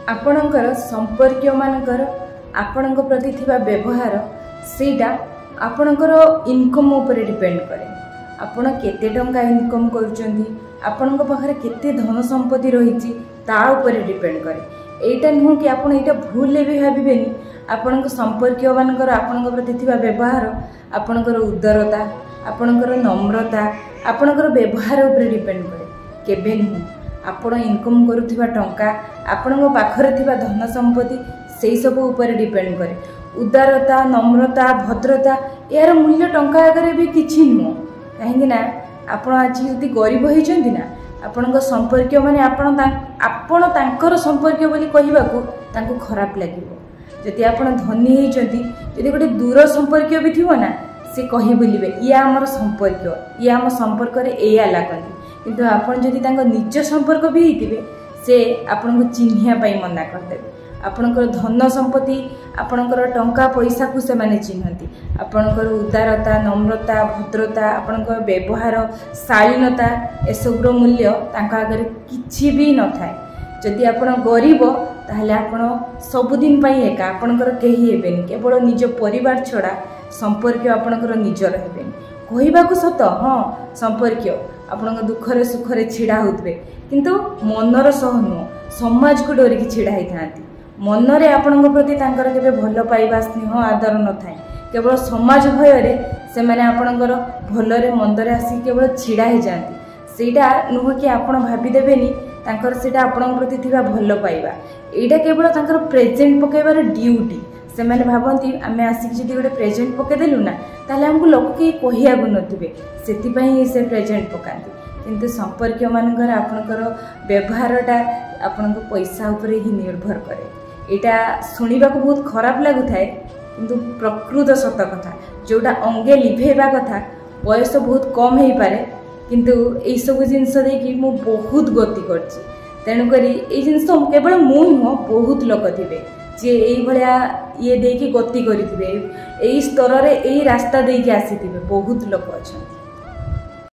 आपणकर संपर्क मानकर आपणक प्रति थिबा व्यवहार सेटा आपणकर इनकम ऊपर डिपेंड करे। आपण केते टंका इनकम करूचंदी, आपणक पाखरे केते धन संपत्ति रहिछि ता ऊपर डिपेंड करे। एटा नुह कि आपण एटा भूल भी भाबिबेनी। आपणक संपर्क मानकर आपणक प्रति थिबा व्यवहार, आपणकर उदारता, आपणकर नम्रता, आपणकर व्यवहार ऊपर डिपेंड करे। केबे नुह आपण इनकम करुथिबा टंका, आपणक पाखरे थिबा धन संपत्ति से सब ऊपर डिपेंड करे। उदारता, नम्रता, भद्रता यार मूल्य टंका आगे भी किछि नुह। कहीं आपण आज यदि गरीब होइचंदी ना, आपणक संपर्क माने आपण तांकर संपर्क बोली कहबाकू तांको खराब लागिवो। जदि आपण धनी होइचंदी, जदि गोटे दूर संपर्क भी थिवो ना, से कहि बोलिबे या हमर संपर्क, या हम संपर्क रे एया लागंदी। किंतु आपण जदि तांको निज संपर्क भी हेतिबे, से आपन को चिन्हिया पई मना कर देबे। आपणकर धन संपत्ति, आपणकर टंका पैसा को से माने चिन्हती। आपणकर उदारता, नम्रता, भद्रता, आपणकर व्यवहार, शालीनता एसबुर मूल्य तांका आगे किछि भी न थाए। जदि आपण गरीब ताहले आपण सबुदिन पई एका, आपणकर केही हेबेनी। केवल निज परिवार छड़ा संपर्क आपणकर निज रहबेनी। कहबाकू सत हाँ, संपर्क आपणक दुखरे सुखरे छिड़ा होतबे, किंतु मनर सह नुह, समाज को डरिकी छिड़ा होई थांती। मनरे आपणक प्रति तांकर केबे भल पाइबा, स्नेह, आदर न थाए। केवल समाज भयरे से माने आपणकर भलरे मंदरे आसी केवल छिड़ा हो जाती। सेटा नुह कि आपण भाबी देबेनी तांकर सेटा आपणक प्रति थिबा भल पाइबा। एटा केवल तांकर प्रेजेंट पकेबार ड्यूटी। से माने भाबंती आमे आसिक जदि गोटे प्रेजेंट पकेदेलु ना, ताहले हमको लोक के कहिया नथिबे, सेतिपई से प्रेजेंट पकांती। किंतु संपर्क मानकर आपणकर व्यवहारटा आपणको पैसा ऊपर ही निर्भर करे। एटा सुनिबा को बहुत खराब लागु थाए, किंतु प्रकृत सत कथा जोटा अंगे लिभेबा कथा। बयस बहुत कम हो पारे, किंतु एई सब जिनस देकी मु बहुत गति करछि। तेणु करी एई जिनस केवल मु नुह, बहुत लोक थिबे जे एई भलिया ये देकी गति करिथिबे, एई स्तर रे एई रास्ता देकी आसीथिबे, बहुत लोक अछन।